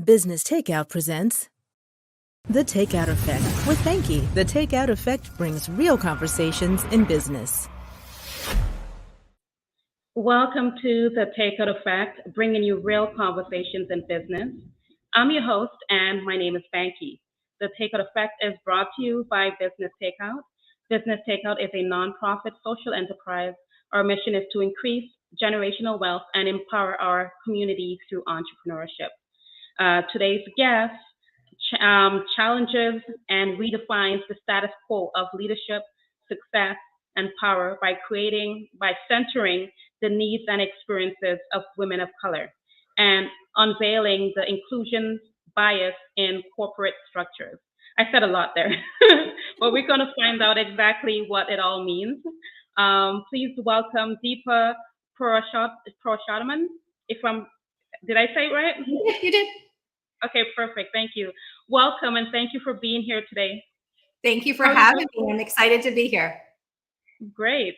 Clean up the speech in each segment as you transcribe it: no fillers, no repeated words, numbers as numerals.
Business Takeout presents The Takeout Effect with Banki. The Takeout Effect brings real conversations in business. Welcome to The Takeout Effect, bringing you real conversations in business. I'm your host, and my name is Banki. The Takeout Effect is brought to you by Business Takeout. Business Takeout is a nonprofit social enterprise. Our mission is to increase generational wealth and empower our community through entrepreneurship. Today's guest challenges and redefines the status quo of leadership, success, and power by centering the needs and experiences of women of color and unveiling the inclusion bias in corporate structures. I said a lot there, but we're going to find out exactly what it all means. Please welcome Deepa Purushothaman. Did I say it right? You did. Okay, perfect. Thank you. Welcome, and thank you for being here today. Thank you for having me. I'm excited to be here. Great.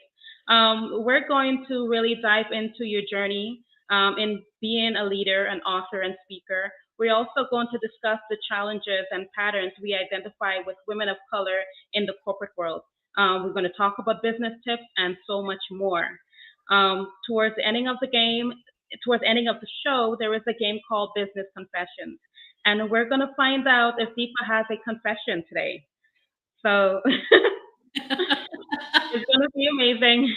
We're going to really dive into your journey in being a leader, an author, and speaker. We're also going to discuss the challenges and patterns we identify with women of color in the corporate world. We're going to talk about business tips and so much more. Towards the ending of the show, there is a game called Business Confessions. And we're going to find out if Deepa has a confession today. So it's going to be amazing.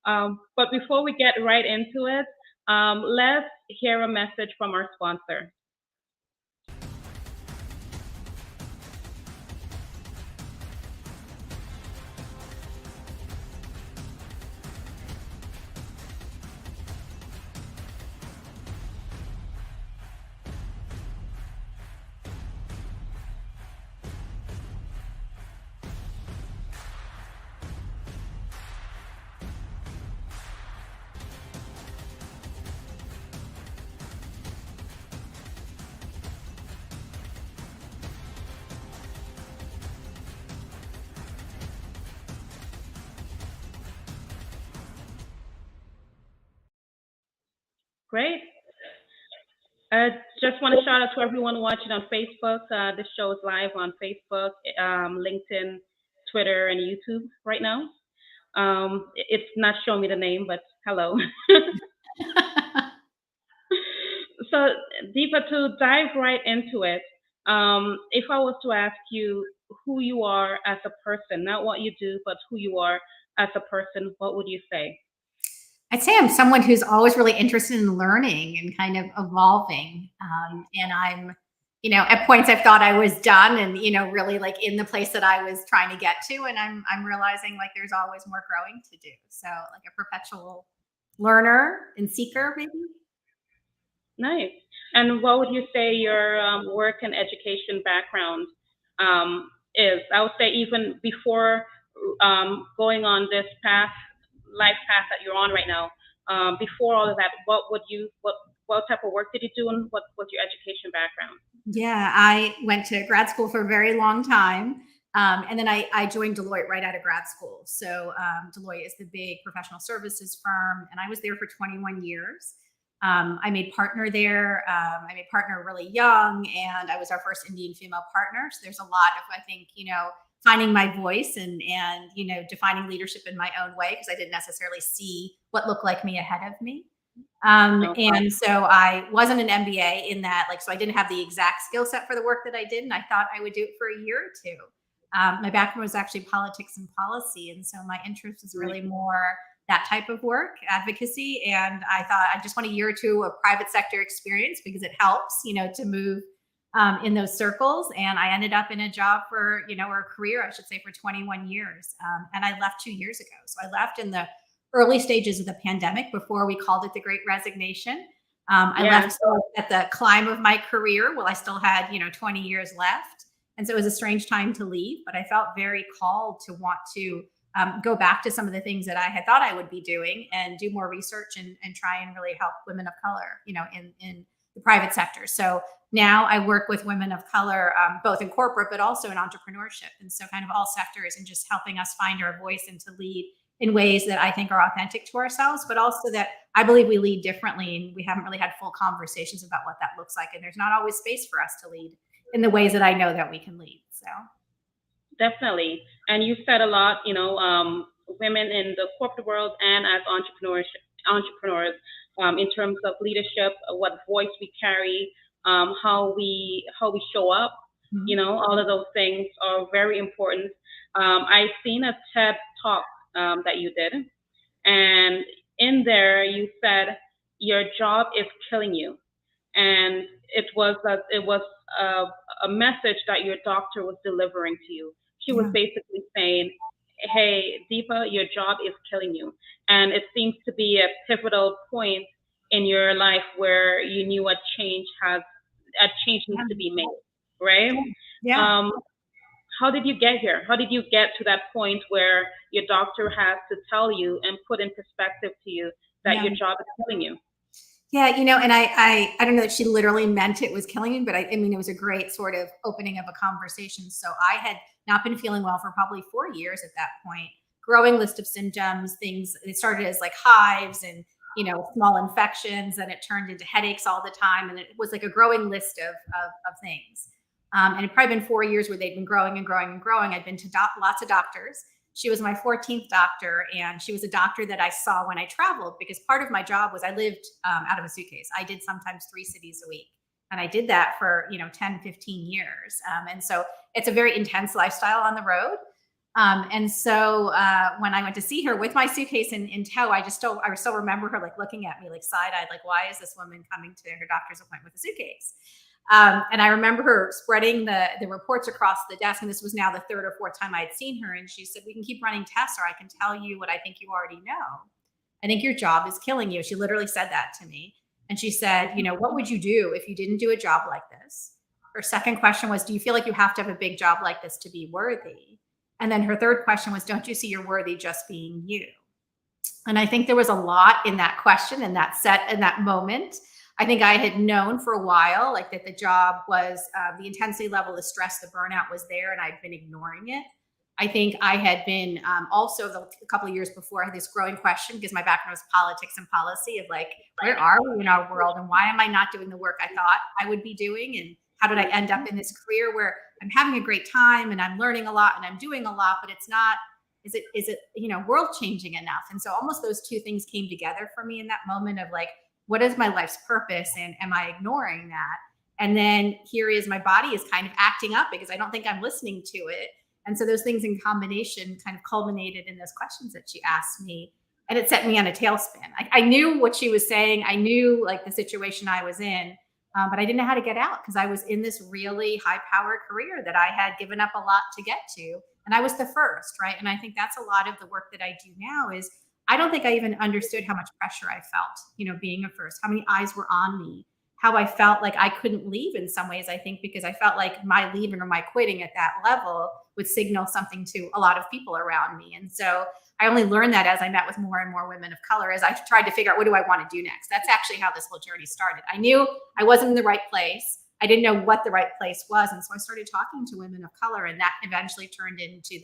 But before we get right into it, let's hear a message from our sponsor. Great. I just want to shout out to everyone watching on Facebook. This show is live on Facebook, LinkedIn, Twitter, and YouTube right now. It's not showing me the name, but hello. So, Deepa, to dive right into it, if I was to ask you who you are as a person, not what you do, but who you are as a person, what would you say? I'd say I'm someone who's always really interested in learning and kind of evolving. And I'm, at points I've thought I was done and, really like in the place that I was trying to get to. And I'm realizing like there's always more growing to do. So like a perpetual learner and seeker, maybe. Nice. And what would you say your work and education background is? I would say even before going on this life path that you're on right now, before all of that, what type of work did you do and what was your education background? Yeah, I went to grad school for a very long time. And then I joined Deloitte right out of grad school. So Deloitte is the big professional services firm, and I was there for 21 years. I made partner there. I made partner really young, and I was our first Indian female partner. So there's a lot of, I think, finding my voice and defining leadership in my own way, because I didn't necessarily see what looked like me ahead of me. And so I wasn't an MBA in that, so I didn't have the exact skill set for the work that I did. And I thought I would do it for a year or two. My background was actually politics and policy. And so my interest was really more that type of work, advocacy. And I thought I just want a year or two of private sector experience because it helps, to move in those circles. And I ended up in a job or a career, I should say, for 21 years. And I left 2 years ago. So I left in the early stages of the pandemic before we called it the Great Resignation. I left at the climb of my career. Well, I still had, 20 years left. And so it was a strange time to leave, but I felt very called to want to go back to some of the things that I had thought I would be doing and do more research and try and really help women of color, in the private sector. So now I work with women of color, both in corporate, but also in entrepreneurship. And so kind of all sectors and just helping us find our voice and to lead in ways that I think are authentic to ourselves, but also that I believe we lead differently, and we haven't really had full conversations about what that looks like. And there's not always space for us to lead in the ways that I know that we can lead. So Definitely. And you said a lot, women in the corporate world and as entrepreneurs, in terms of leadership, what voice we carry, how we show up, all of those things are very important. I've seen a TED talk that you did, and in there you said your job is killing you, and it was a message that your doctor was delivering to you. She was yeah, basically saying, "Hey, Deepa, your job is killing you," and it seems to be a pivotal point in your life where you knew a change needs to be made, right? yeah. Um, how did you get here? How did you get to that point where your doctor has to tell you and put in perspective to you that Yeah. your job is killing you? Yeah, and I don't know that she literally meant it was killing me, but I mean, it was a great sort of opening of a conversation. So I had not been feeling well for probably 4 years at that point. Growing list of symptoms, things. It started as like hives and small infections, and it turned into headaches all the time, and it was like a growing list of things. And it probably been 4 years where they'd been growing and growing and growing. I'd been to lots of doctors. She was my 14th doctor, and she was a doctor that I saw when I traveled, because part of my job was I lived out of a suitcase. I did sometimes 3 cities a week, and I did that for 10, 15 years. And so it's a very intense lifestyle on the road. And so when I went to see her with my suitcase in tow, I still remember her like looking at me like side-eyed, like, why is this woman coming to her doctor's appointment with a suitcase? And I remember her spreading the reports across the desk. And this was now the third or fourth time I had seen her. And she said, "We can keep running tests, or I can tell you what I think you already know. I think your job is killing you." She literally said that to me. And she said, "What would you do if you didn't do a job like this?" Her second question was, "Do you feel like you have to have a big job like this to be worthy?" And then her third question was, "Don't you see you're worthy just being you?" And I think there was a lot in that question and that moment. I think I had known for a while, like, that the job was the intensity level, the stress, the burnout was there, and I'd been ignoring it. I think I had been also a couple of years before, I had this growing question, because my background was politics and policy, of like, where are we in our world, and why am I not doing the work I thought I would be doing? And how did I end up in this career where I'm having a great time and I'm learning a lot and I'm doing a lot, but it's not, is it world changing enough? And so almost those two things came together for me in that moment of like, what is my life's purpose, and am I ignoring that? And then here is my body is kind of acting up because I don't think I'm listening to it. And so those things in combination kind of culminated in those questions that she asked me, and it set me on a tailspin. I knew what she was saying. I knew like the situation I was in, but I didn't know how to get out, because I was in this really high powered career that I had given up a lot to get to. And I was the first, right? And I think that's a lot of the work that I do now is, I don't think I even understood how much pressure I felt, being a first, how many eyes were on me, how I felt like I couldn't leave in some ways, I think, because I felt like my leaving or my quitting at that level would signal something to a lot of people around me. And so I only learned that as I met with more and more women of color, as I tried to figure out, what do I want to do next? That's actually how this whole journey started. I knew I wasn't in the right place. I didn't know what the right place was. And so I started talking to women of color, and that eventually turned into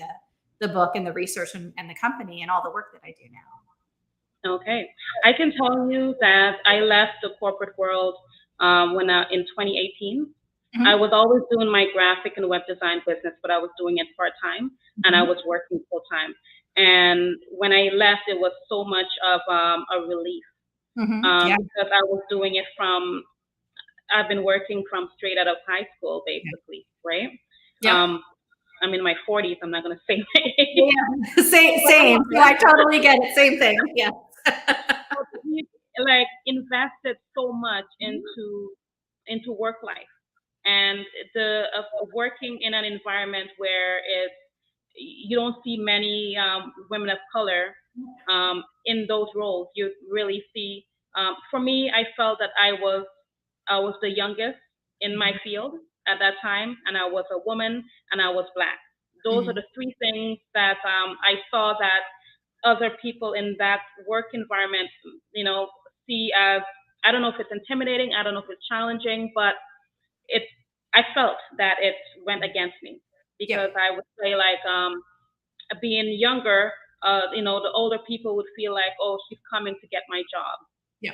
the book and the research and the company and all the work that I do now. Okay. I can tell you that I left the corporate world in 2018. Mm-hmm. I was always doing my graphic and web design business, but I was doing it part-time, and I was working full-time. And when I left, it was so much of a relief, because I was doing it I've been working from straight out of high school, basically, right? Yeah. I'm in my 40s. I'm not going to say my age. Yeah. Same. Yeah, I totally get it. Same thing. Yeah. Like, invested so much into work life, and working in an environment where you don't see many women of color in those roles. You really see. For me, I felt that I was the youngest in my field at that time, and I was a woman, and I was Black. Those are the three things that I saw that other people in that work environment, see as, I don't know if it's intimidating, I don't know if it's challenging, but I felt that it went against me, because I would say, like, being younger, the older people would feel like, oh, she's coming to get my job. Yeah.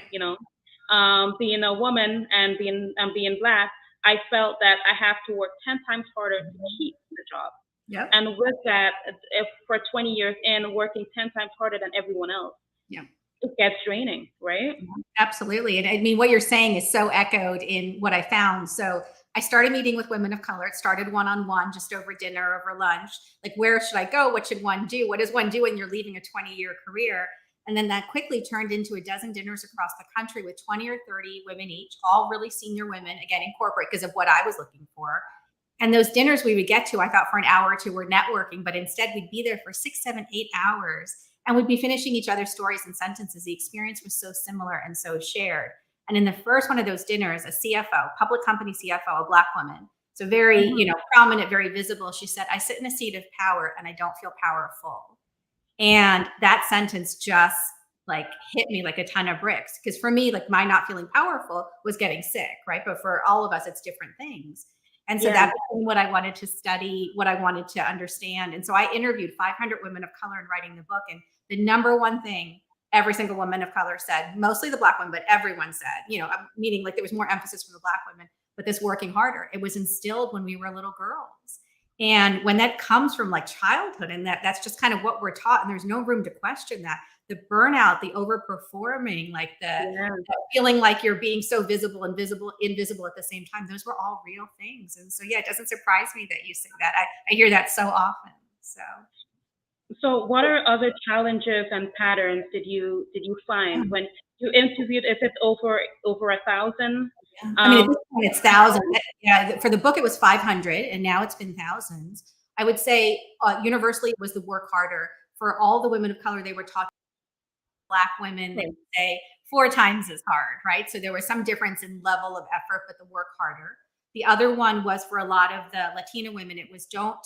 Being a woman and being Black, I felt that I have to work 10 times harder to keep the job. Yep. And with that, if for 20 years in working 10 times harder than everyone else, Yeah. it gets draining, right? Absolutely. And I mean, what you're saying is so echoed in what I found. So I started meeting with women of color. It started one-on-one, just over dinner, over lunch. Like, where should I go? What should one do? What does one do when you're leaving a 20-year career? And then that quickly turned into a dozen dinners across the country with 20 or 30 women each, all really senior women, again, in corporate because of what I was looking for. And those dinners we would get to, I thought for an hour or two, were networking, but instead we'd be there for 6, 7, 8 hours. And we'd be finishing each other's stories and sentences. The experience was so similar and so shared. And in the first one of those dinners, a CFO, public company CFO, a Black woman, so very, prominent, very visible. She said, "I sit in a seat of power and I don't feel powerful." And that sentence just like hit me like a ton of bricks. Because for me, like my not feeling powerful was getting sick, right? But for all of us, it's different things. And so that became what I wanted to study, what I wanted to understand. And so I interviewed 500 women of color in writing the book. And the number one thing every single woman of color said, mostly the Black women, but everyone said, meaning like there was more emphasis from the Black women, but this working harder, it was instilled when we were little girls. And when that comes from like childhood and that's just kind of what we're taught, and there's no room to question that, the burnout, the overperforming, like the feeling like you're being so visible and invisible at the same time, those were all real things. And so, it doesn't surprise me that you say that. I hear that so often. So what are other challenges and patterns did you find when you interviewed? Is it over 1,000? I mean, at this point it's thousands. Yeah, for the book it was 500, and now it's been thousands. I would say universally it was the work harder. For all the women of color they were talking, Black women, they would say 4 times as hard, right? So there was some difference in level of effort, but the work harder. The other one was for a lot of the Latina women, it was don't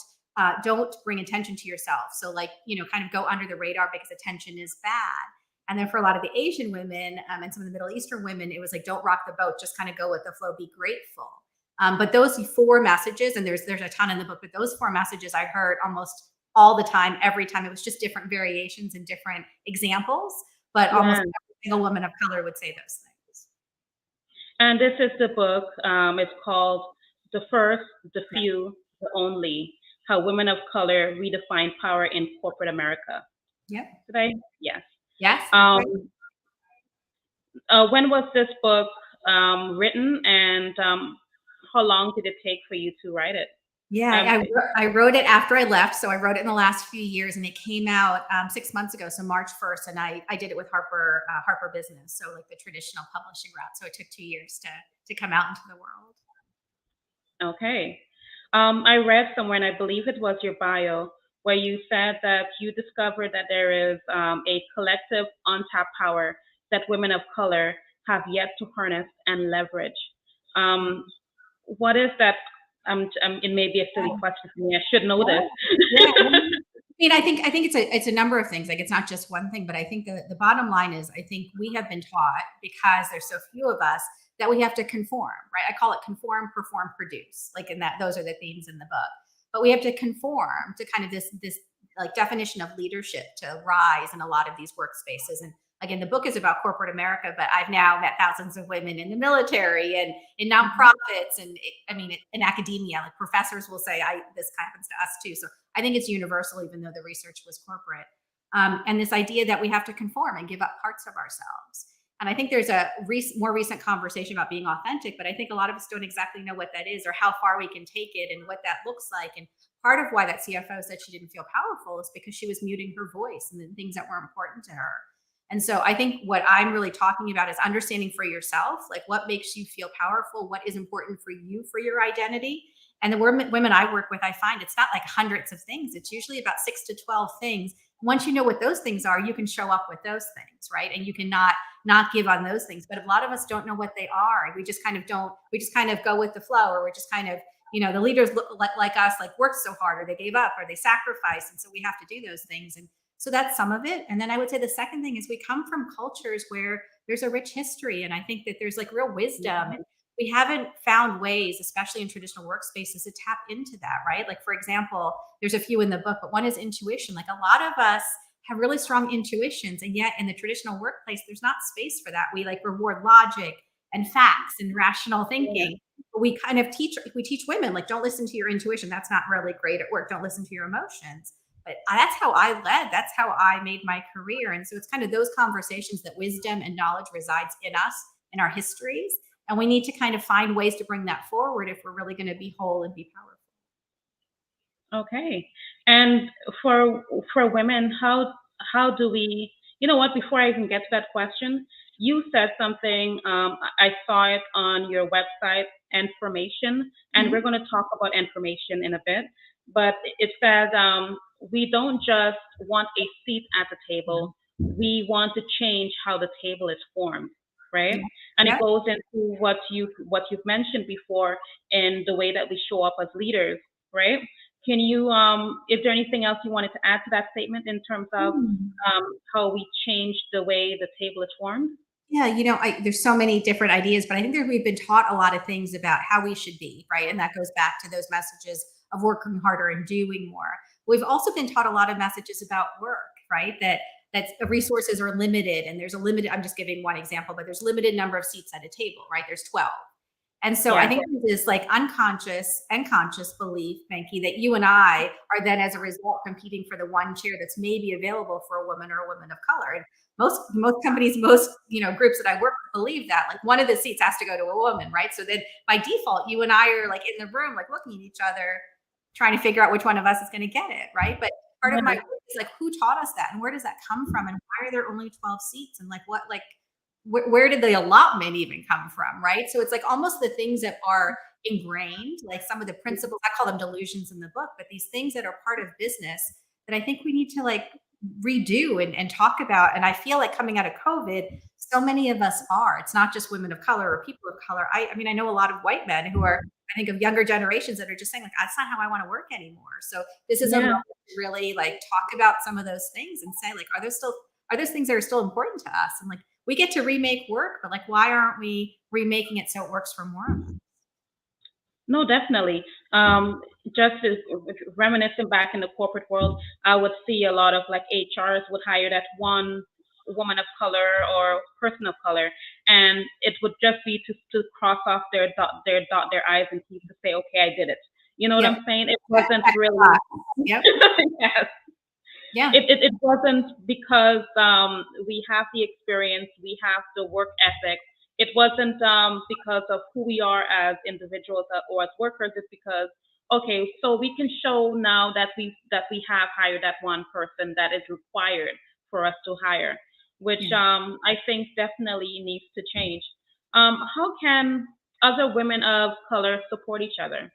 bring attention to yourself. So like, kind of go under the radar because attention is bad. And then for a lot of the Asian women and some of the Middle Eastern women, it was like, don't rock the boat, just kind of go with the flow, be grateful. But those 4 messages, and there's a ton in the book, but those 4 messages I heard almost all the time, every time. It was just different variations and different examples, but almost every single woman of color would say those things. And this is the book. It's called The First, The Few, The Only: How Women of Color Redefine Power in Corporate America. Yep. Did I? Yes. Yes. When was this book written, and how long did it take for you to write it? Yeah, I wrote it after I left. So I wrote it in the last few years, and it came out 6 months ago, so March 1st. And I did it with Harper Business, so like the traditional publishing route. So it took 2 years to come out into the world. Okay. I read somewhere, and I believe it was your bio, where you said that you discovered that there is a collective untapped power that women of color have yet to harness and leverage. What is that? It may be a silly question for me. I should know this. I mean, I think it's a number of things. Like, it's not just one thing, but I think the bottom line is, I think we have been taught, because there's so few of us, that we have to conform, right? I call it conform, perform, produce. Like, in that, those are the themes in the book. But we have to conform to kind of this like definition of leadership to rise in a lot of these workspaces. And again, the book is about corporate America, but I've now met thousands of women in the military and in nonprofits, and in academia. Like, professors will say, this happens to us too. So I think it's universal, even though the research was corporate. And this idea that we have to conform and give up parts of ourselves. And I think there's a more recent conversation about being authentic, but I think a lot of us don't exactly know what that is or how far we can take it and what that looks like. And part of why that CFO said she didn't feel powerful is because she was muting her voice and the things that were important to her. And so I think what I'm really talking about is understanding for yourself, like, what makes you feel powerful, what is important for you, for your identity. And the women I work with, I find it's not like hundreds of things. It's usually about 6 to 12 things. Once you know what those things are, you can show up with those things, right? And you can not give on those things. But a lot of us don't know what they are. We just kind of go with the flow, or we're just kind of, the leaders look like us, like, worked so hard, or they gave up, or they sacrificed. And so we have to do those things. And so that's some of it. And then I would say the second thing is we come from cultures where there's a rich history. And I think that there's like real wisdom. And we haven't found ways, especially in traditional workspaces, to tap into that, right? Like, for example, there's a few in the book, but one is intuition. Like, a lot of us have really strong intuitions. And yet in the traditional workplace, there's not space for that. We like reward logic and facts and rational thinking. We kind of teach women, like, don't listen to your intuition. That's not really great at work. Don't listen to your emotions. But that's how I led. That's how I made my career. And so it's kind of those conversations that wisdom and knowledge resides in us, in our histories. And we need to kind of find ways to bring that forward if we're really going to be whole and be powerful. Okay. And for women, how do we, you know what, before I even get to that question, you said something, I saw it on your website, information, and we're going to talk about information in a bit, but it says, we don't just want a seat at the table, we want to change how the table is formed, right? And it goes into what you've mentioned before in the way that we show up as leaders, right? Can you, is there anything else you wanted to add to that statement in terms of how we change the way the table is formed? Yeah, there's so many different ideas, but I think that we've been taught a lot of things about how we should be, right? And that goes back to those messages of working harder and doing more. We've also been taught a lot of messages about work, right? That resources are limited, and there's a limited, I'm just giving one example, but there's limited number of seats at a table, right? There's 12. And so I think there's like unconscious and conscious belief, Banki, that you and I are then as a result competing for the one chair that's maybe available for a woman or a woman of color. And most companies, most groups that I work with believe that like one of the seats has to go to a woman, right? So then by default, you and I are like in the room, like looking at each other, trying to figure out which one of us is going to get it, right? But part of my work is like, who taught us that, and where does that come from, and why are there only 12 seats, and like what where did the allotment even come from, right? So it's like almost the things that are ingrained, like some of the principles, I call them delusions in the book, but these things that are part of business that I think we need to like redo and talk about. And I feel like coming out of COVID, so many of us are. It's not just women of color or people of color. I mean, I know a lot of white men who are, I think, of younger generations that are just saying like, that's not how I want to work anymore. So this is a moment to really like talk about some of those things and say like, are those things that are still important to us? And like, we get to remake work, but like, why aren't we remaking it so it works for more of us? No, definitely. Just reminiscing back in the corporate world, I would see a lot of like HRs would hire that one woman of color or person of color, and it would just be to cross off their I's and T's to say, okay, I did it. You know what I'm saying? It wasn't really. Yep. Yes. Yeah. It wasn't because we have the experience, we have the work ethic. It wasn't because of who we are as individuals or as workers. It's because, okay, so we can show now that we have hired that one person that is required for us to hire, which I think definitely needs to change. How can other women of color support each other?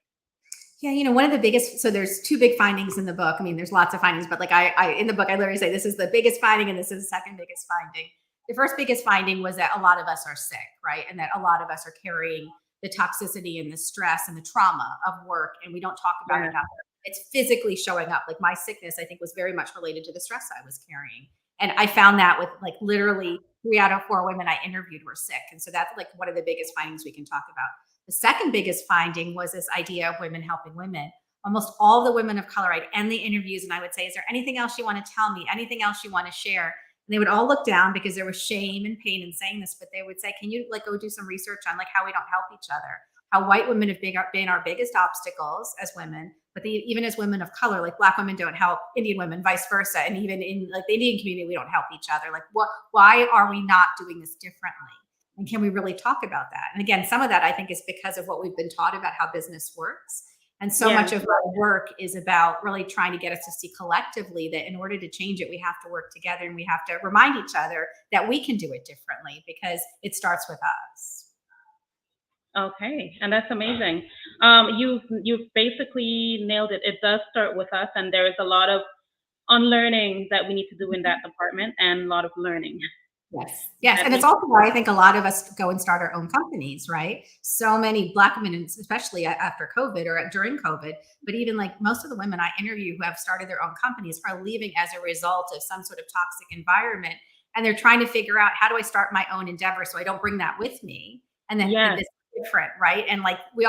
Yeah, one of the biggest, so there's two big findings in the book. I mean, there's lots of findings, but like I in the book, I literally say this is the biggest finding and this is the second biggest finding. The first biggest finding was that a lot of us are sick, right? And that a lot of us are carrying the toxicity and the stress and the trauma of work, and we don't talk about it enough. It's physically showing up. Like my sickness, I think, was very much related to the stress I was carrying. And I found that with like literally 3 out of 4 women I interviewed were sick. And so that's like one of the biggest findings we can talk about. The second biggest finding was this idea of women helping women. Almost all the women of color, I'd end the interviews and I would say, is there anything else you want to tell me? Anything else you want to share? And they would all look down because there was shame and pain in saying this, but they would say, can you like go do some research on like how we don't help each other? How white women have been our biggest obstacles as women, but even as women of color, like Black women don't help Indian women, vice versa. And even in like the Indian community, we don't help each other. Like why are we not doing this differently? And can we really talk about that? And again, some of that I think is because of what we've been taught about how business works. And so much of our work is about really trying to get us to see collectively that in order to change it, we have to work together and we have to remind each other that we can do it differently because it starts with us. Okay, and that's amazing. You've basically nailed it. It does start with us, and there is a lot of unlearning that we need to do in that department and a lot of learning. Yes. And it's also why I think a lot of us go and start our own companies, right? So many Black women, especially after COVID or during COVID, but even like most of the women I interview who have started their own companies are leaving as a result of some sort of toxic environment. And they're trying to figure out, how do I start my own endeavor so I don't bring that with me? And then this is different, right? And like we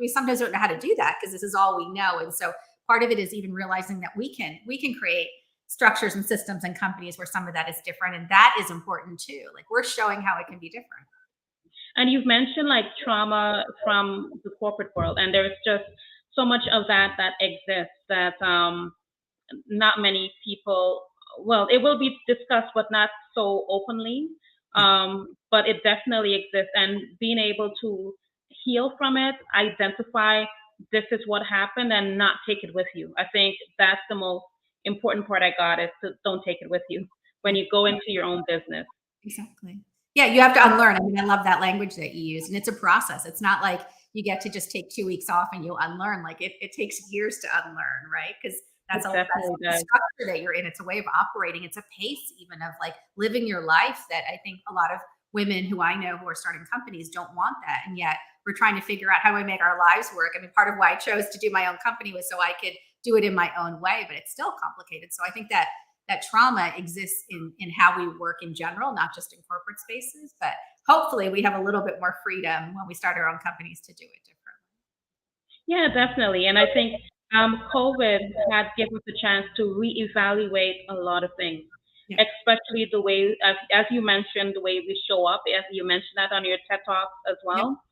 sometimes don't know how to do that because this is all we know. And so part of it is even realizing that we can create structures and systems and companies where some of that is different. And that is important too. Like we're showing how it can be different. And you've mentioned like trauma from the corporate world, and there's just so much of that that exists that not many people, well, it will be discussed, but not so openly. But it definitely exists, and being able to heal from it, identify this is what happened, and not take it with you. I think that's the most important part I got, is to don't take it with you when you go into your own business. Exactly. Yeah, you have to unlearn. I mean, I love that language that you use, and it's a process. It's not like you get to just take 2 weeks off and you'll unlearn. Like it takes years to unlearn, right? Because that's It definitely the does. structure that you're in. It's a way of operating. It's a pace even of like living your life that I think a lot of women who I know who are starting companies don't want that. And yet we're trying to figure out how do we make our lives work. I mean, part of why I chose to do my own company was so I could do it in my own way, but it's still complicated. So I think that trauma exists in how we work in general, not just in corporate spaces, but hopefully we have a little bit more freedom when we start our own companies to do it differently. Yeah, definitely. And I think COVID had given us a chance to reevaluate a lot of things, Yeah. especially the way, as you mentioned, the way we show up, as you mentioned that on your TED Talk as well,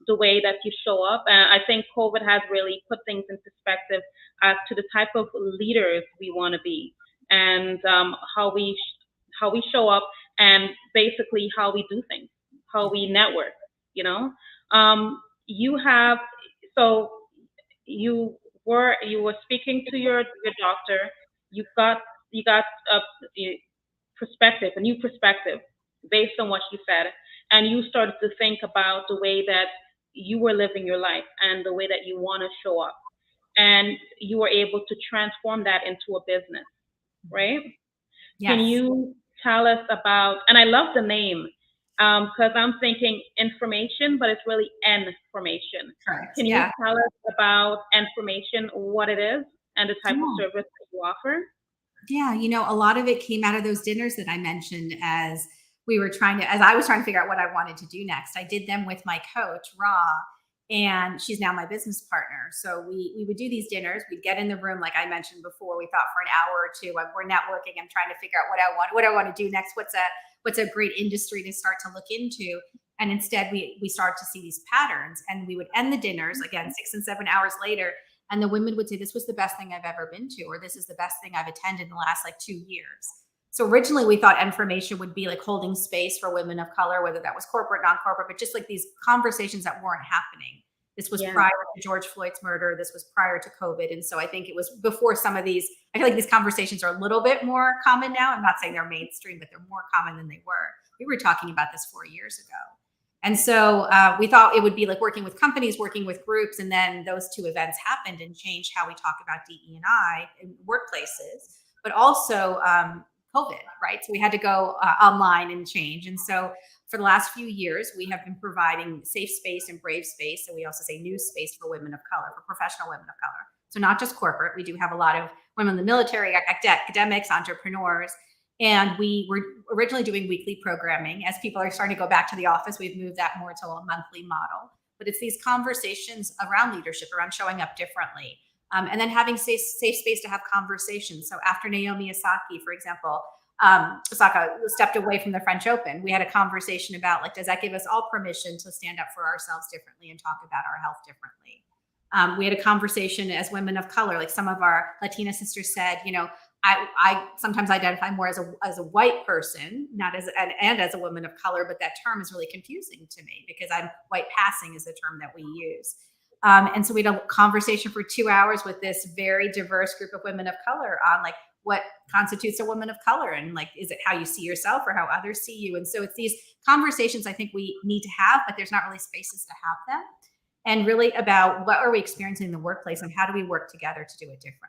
the way that you show up. And I think COVID has really put things in perspective as to the type of leaders we want to be, and how we show up, and basically how we do things, how we network. You know, you have so you were speaking to your doctor. You got a perspective, a new perspective based on what she said, and you started to think about the way that you were living your life and the way that you want to show up, and you were able to transform that into a business, right? Can Yes. you tell us about, and I love the name, because I'm thinking information, but it's really information. Correct. Can you Yeah. tell us about information, what it is, and the type of Yeah. service that you offer? Yeah, a lot of it came out of those dinners that I mentioned as I was trying to figure out what I wanted to do next. I did them with my coach, Ra, and she's now my business partner. So we would do these dinners. We'd get in the room, like I mentioned before. We thought for an hour or two. We're networking. I'm trying to figure out what I want to do next. What's a great industry to start to look into. And instead, we started to see these patterns, and we would end the dinners again 6 and 7 hours later. And the women would say, this was the best thing I've ever been to, or this is the best thing I've attended in the last like 2 years. So originally we thought information would be like holding space for women of color, whether that was corporate, non-corporate, but just like these conversations that weren't happening. This was prior to George Floyd's murder. This was prior to COVID. And so I think it was before some of these, I feel like these conversations are a little bit more common now. I'm not saying they're mainstream, but they're more common than they were. We were talking about this 4 years ago. And so we thought it would be like working with companies, working with groups. And then those two events happened and changed how we talk about DE&I in workplaces, but also COVID, right? So we had to go online and change. And so for the last few years, we have been providing safe space and brave space. And we also say new space for women of color, for professional women of color. So not just corporate. We do have a lot of women in the military, academics, entrepreneurs. And we were originally doing weekly programming. As people are starting to go back to the office, we've moved that more to a monthly model. But it's these conversations around leadership, around showing up differently, and then having safe space to have conversations. So after Naomi Osaka, for example, Osaka stepped away from the French Open, we had a conversation about, like, does that give us all permission to stand up for ourselves differently and talk about our health differently? We had a conversation as women of color, like some of our Latina sisters said, I sometimes identify more as a white person, not as a woman of color, but that term is really confusing to me because white passing is the term that we use. And so we had a conversation for 2 hours with this very diverse group of women of color on like what constitutes a woman of color, and like, is it how you see yourself or how others see you? And so it's these conversations I think we need to have, but there's not really spaces to have them. And really about what are we experiencing in the workplace and how do we work together to do it differently?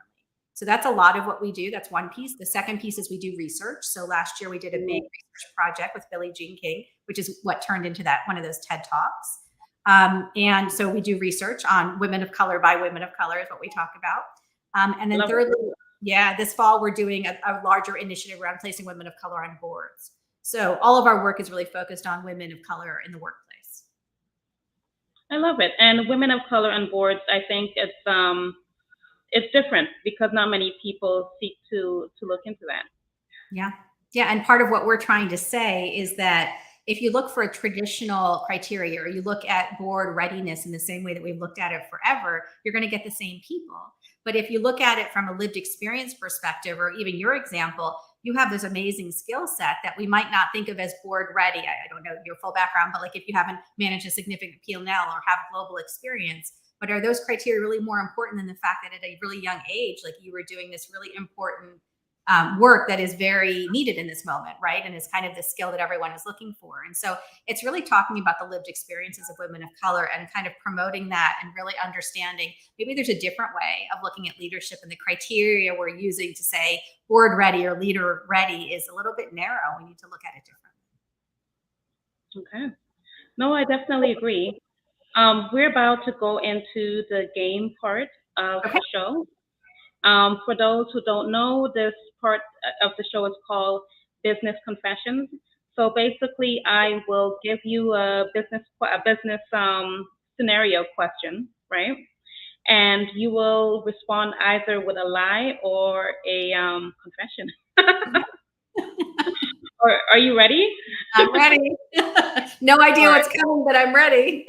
So that's a lot of what we do. That's one piece. The second piece is we do research. So last year we did a big research project with Billie Jean King, which is what turned into one of those TED Talks. And so we do research on women of color by women of color is what we talk about. And then thirdly, this fall we're doing a larger initiative around placing women of color on boards. So all of our work is really focused on women of color in the workplace. I love it. And women of color on boards, I think it's it's different because not many people seek to look into that. Yeah. Yeah. And part of what we're trying to say is that if you look for a traditional criteria, or you look at board readiness in the same way that we've looked at it forever, you're going to get the same people. But if you look at it from a lived experience perspective, or even your example, you have this amazing skill set that we might not think of as board ready. I don't know your full background, but like if you haven't managed a significant P&L or have global experience, but are those criteria really more important than the fact that at a really young age, like you were doing this really important work that is very needed in this moment, right? And is kind of the skill that everyone is looking for. And so it's really talking about the lived experiences of women of color and kind of promoting that and really understanding maybe there's a different way of looking at leadership, and the criteria we're using to say board ready or leader ready is a little bit narrow. We need to look at it differently. Okay. No, I definitely agree. We're about to go into the game part of the show. For those who don't know, this part of the show is called Business Confessions. So basically, I will give you a business scenario question, right? And you will respond either with a lie or a confession. Are you ready? I'm ready. No idea what's coming, but I'm ready.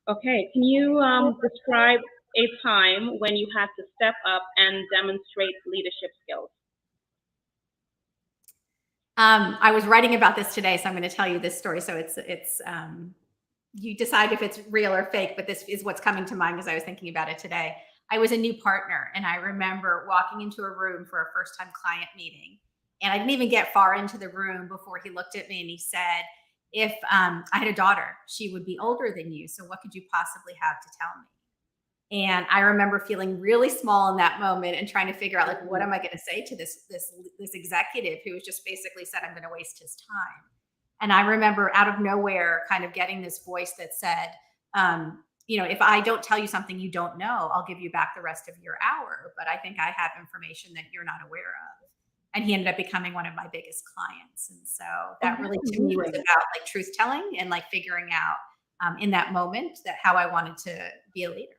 Okay, can you describe a time when you had to step up and demonstrate leadership skills? I was writing about this today, so I'm going to tell you this story. So it's you decide if it's real or fake, but this is what's coming to mind because I was thinking about it today. I was a new partner, and I remember walking into a room for a first-time client meeting, and I didn't even get far into the room before he looked at me and he said, if I had a daughter, she would be older than you. So what could you possibly have to tell me? And I remember feeling really small in that moment and trying to figure out, like, what am I going to say to this executive who was just basically said, I'm going to waste his time. And I remember out of nowhere kind of getting this voice that said, if I don't tell you something you don't know, I'll give you back the rest of your hour. But I think I have information that you're not aware of. And he ended up becoming one of my biggest clients. And so that really to me was about like truth telling and like figuring out in that moment that how I wanted to be a leader.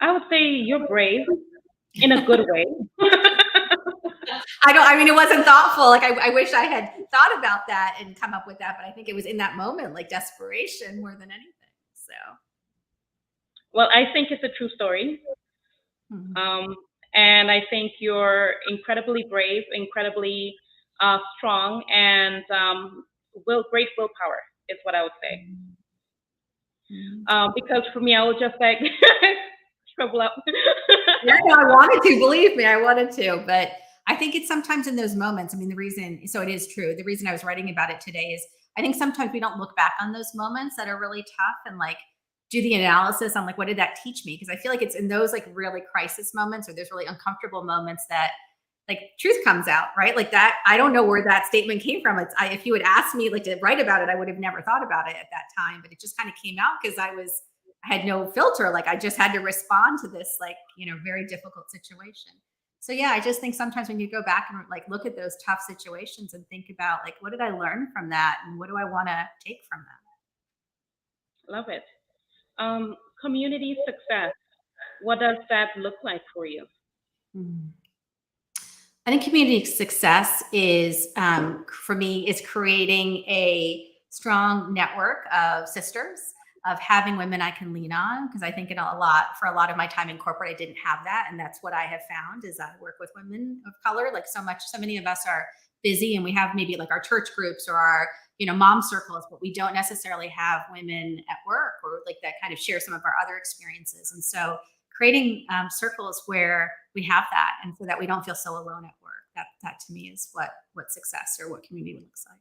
I would say you're brave in a good way. It wasn't thoughtful. Like I wish I had thought about that and come up with that, but I think it was in that moment, like desperation more than anything. So. Well, I think it's a true story. Mm-hmm. And I think you're incredibly brave, incredibly strong, and great willpower is what I would say. Mm-hmm. Because for me, I was just like shrivel up. Yeah, I wanted to, believe me, I wanted to, but I think it's sometimes in those moments. I mean, so it is true. The reason I was writing about it today is I think sometimes we don't look back on those moments that are really tough and like do the analysis on like, what did that teach me? Because I feel like it's in those like really crisis moments or there's really uncomfortable moments that like truth comes out, right? Like that, I don't know where that statement came from. If you had asked me like to write about it, I would have never thought about it at that time, but it just kind of came out because I had no filter. Like I just had to respond to this like, very difficult situation. So yeah, I just think sometimes when you go back and like look at those tough situations and think about like, what did I learn from that? And what do I want to take from that? Love it. Community success. What does that look like for you? I think community success is, for me, is creating a strong network of sisters, of having women I can lean on. Because I think for a lot of my time in corporate, I didn't have that. And that's what I have found is I work with women of color. Like so many of us are busy and we have maybe like our church groups or our mom circles, but we don't necessarily have women at work or like that kind of share some of our other experiences. And so creating circles where we have that and so that we don't feel so alone at work, that to me is what success or what community looks like.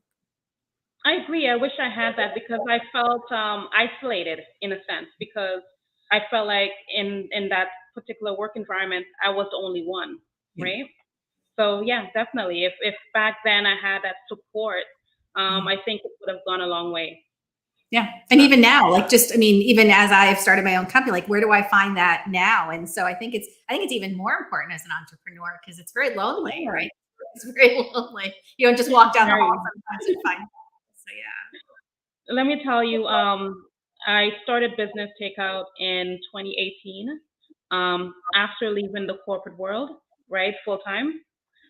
I agree. I wish I had that because I felt isolated in a sense because I felt like in that particular work environment, I was the only one, right? So yeah, definitely. If back then I had that support, I think it would have gone a long way. Yeah. And even now, like even as I've started my own company, like where do I find that now? And so I think it's even more important as an entrepreneur because it's very lonely, right? It's very lonely. You don't just walk down the hall Very. sometimes and find people. So yeah. Let me tell you, I started Business Takeout in 2018, after leaving the corporate world, right, full time.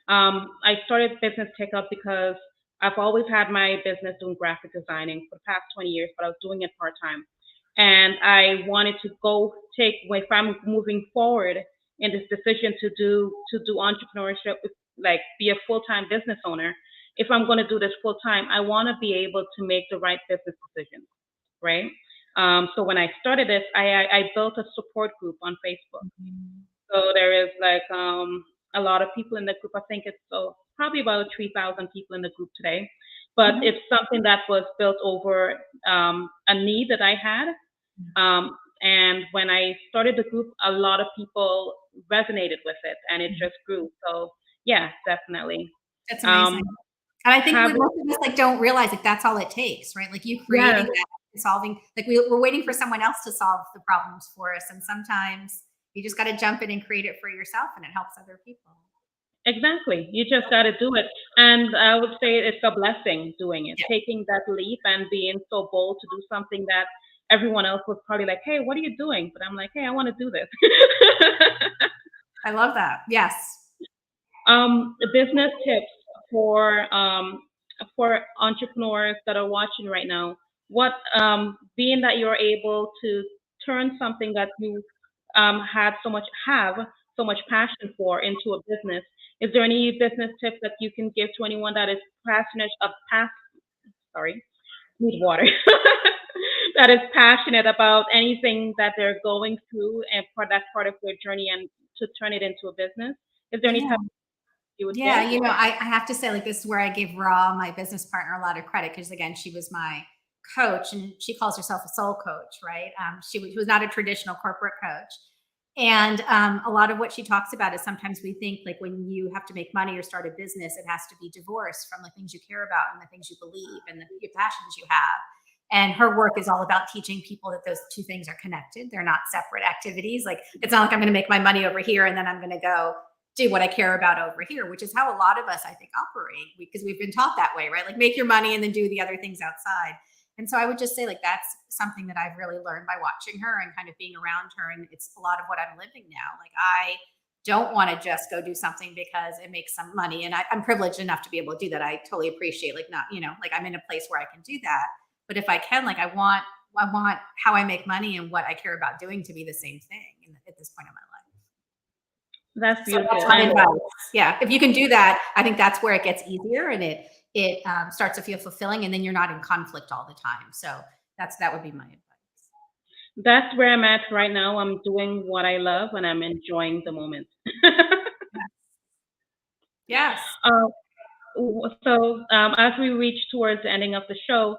I started Business Takeout because I've always had my business doing graphic designing for the past 20 years, but I was doing it part time. And I wanted to go take, if I'm moving forward in this decision to do entrepreneurship, like be a full time business owner. If I'm going to do this full time, I want to be able to make the right business decisions, right? So when I started this, I built a support group on Facebook. Mhm. So there is like a lot of people in the group. I think it's probably about 3,000 people in the group today. But Mhm. it's something that was built over a need that I had. And when I started the group, a lot of people resonated with it, and it just grew. So yeah, definitely. That's Um, amazing. And I think we having most of us like don't realize like that's all it takes, right? Like you Yeah, creating that and solving, like we're waiting for someone else to solve the problems for us. And sometimes you just got to jump in and create it for yourself and it helps other people. exactly. You just got to do it. And I would say it's a blessing doing it, Yeah. taking that leap and being so bold to do something that everyone else was probably like, hey, what are you doing? But I'm like, hey, I want to do this. I love that. Yes. Business tips for entrepreneurs that are watching right now. What being that you're able to turn something that you have so much passion for into a business. Is there any business tips that you can give to anyone that is passionate sorry, need water, that is passionate about anything that they're going through and that's part of their journey and to turn it into a business? Is there any Yeah. type you would Yeah, give? I have to say, like, this is where I give Raw, my business partner, a lot of credit because, again, she was my coach and she calls herself a soul coach, right? She was not a traditional corporate coach. And a lot of what she talks about is sometimes we think like when you have to make money or start a business, it has to be divorced from the things you care about and the things you believe and the passions you have. And her work is all about teaching people that those two things are connected. They're not separate activities. Like it's not like I'm going to make my money over here and then I'm going to go do what I care about over here, which is how a lot of us, I think, operate because we've been taught that way, right? Like make your money and then do the other things outside. And so I would just say, like, that's something that I've really learned by watching her and kind of being around her. And it's a lot of what I'm living now. Like, I don't want to just go do something because it makes some money. And I'm privileged enough to be able to do that. I totally appreciate, like, not, like I'm in a place where I can do that. But if I can, like, I want how I make money and what I care about doing to be the same thing at this point in my life. That's So that's beautiful. my And advice. Yeah, if you can do that, I think that's where it gets easier and it starts to feel fulfilling, and then you're not in conflict all the time. So that would be my advice. that's where I'm at right now. I'm doing what I love and I'm enjoying the moment. Yes. uh, so as we reach towards the ending of the show,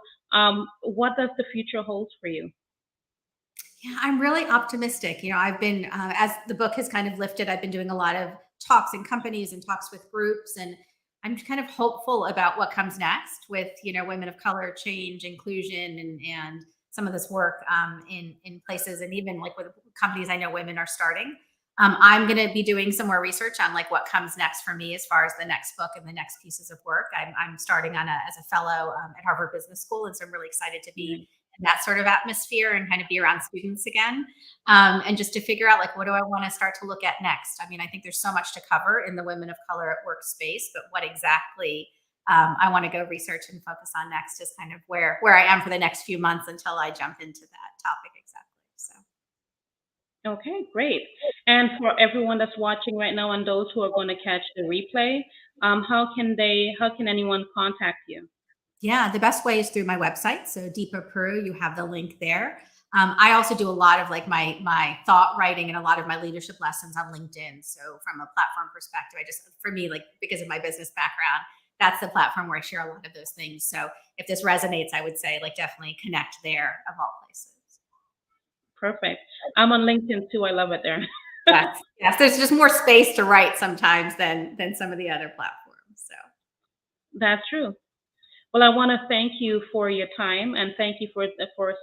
what does the future hold for you? Yeah, I'm really optimistic. I've been, as the book has kind of lifted, I've been doing a lot of talks in companies and talks with groups, and I'm kind of hopeful about what comes next with, women of color, change, inclusion, and some of this work in places, and even like with companies I know women are starting. I'm going to be doing some more research on like what comes next for me as far as the next book and the next pieces of work. I'm starting as a fellow at Harvard Business School, and so I'm really excited to be in that sort of atmosphere and kind of be around students again, and just to figure out like what do I want to start to look at next. I mean, I think there's so much to cover in the women of color at work space, but what exactly I want to go research and focus on next is kind of where I am for the next few months until I jump into that topic exactly. So. Okay, great. And for everyone that's watching right now and those who are going to catch the replay, how can anyone contact you? Yeah, the best way is through my website. So Deepa Puru, you have the link there. I also do a lot of like my thought writing and a lot of my leadership lessons on LinkedIn. So from a platform perspective, for me, like because of my business background, that's the platform where I share a lot of those things. So if this resonates, I would say like definitely connect there of all places. Perfect. I'm on LinkedIn too. I love it there. Yes, yes. There's just more space to write sometimes than some of the other platforms. So That's true. Well, I want to thank you for your time and thank you for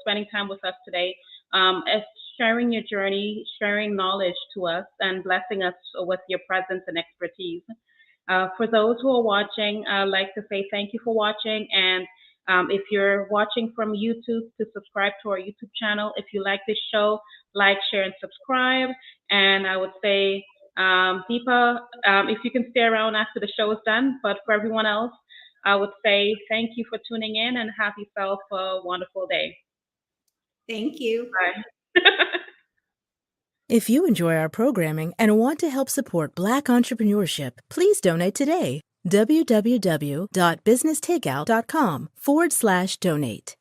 spending time with us today, as sharing your journey, sharing knowledge to us, and blessing us with your presence and expertise. For those who are watching, I'd like to say thank you for watching. And if you're watching from YouTube, to subscribe to our YouTube channel. If you like this show, like, share, and subscribe. And I would say, Deepa, if you can stay around after the show is done. But for everyone else, I would say thank you for tuning in and have yourself a wonderful day. Thank you. Bye. If you enjoy our programming and want to help support Black entrepreneurship, please donate today. www.businesstakeout.com/donate.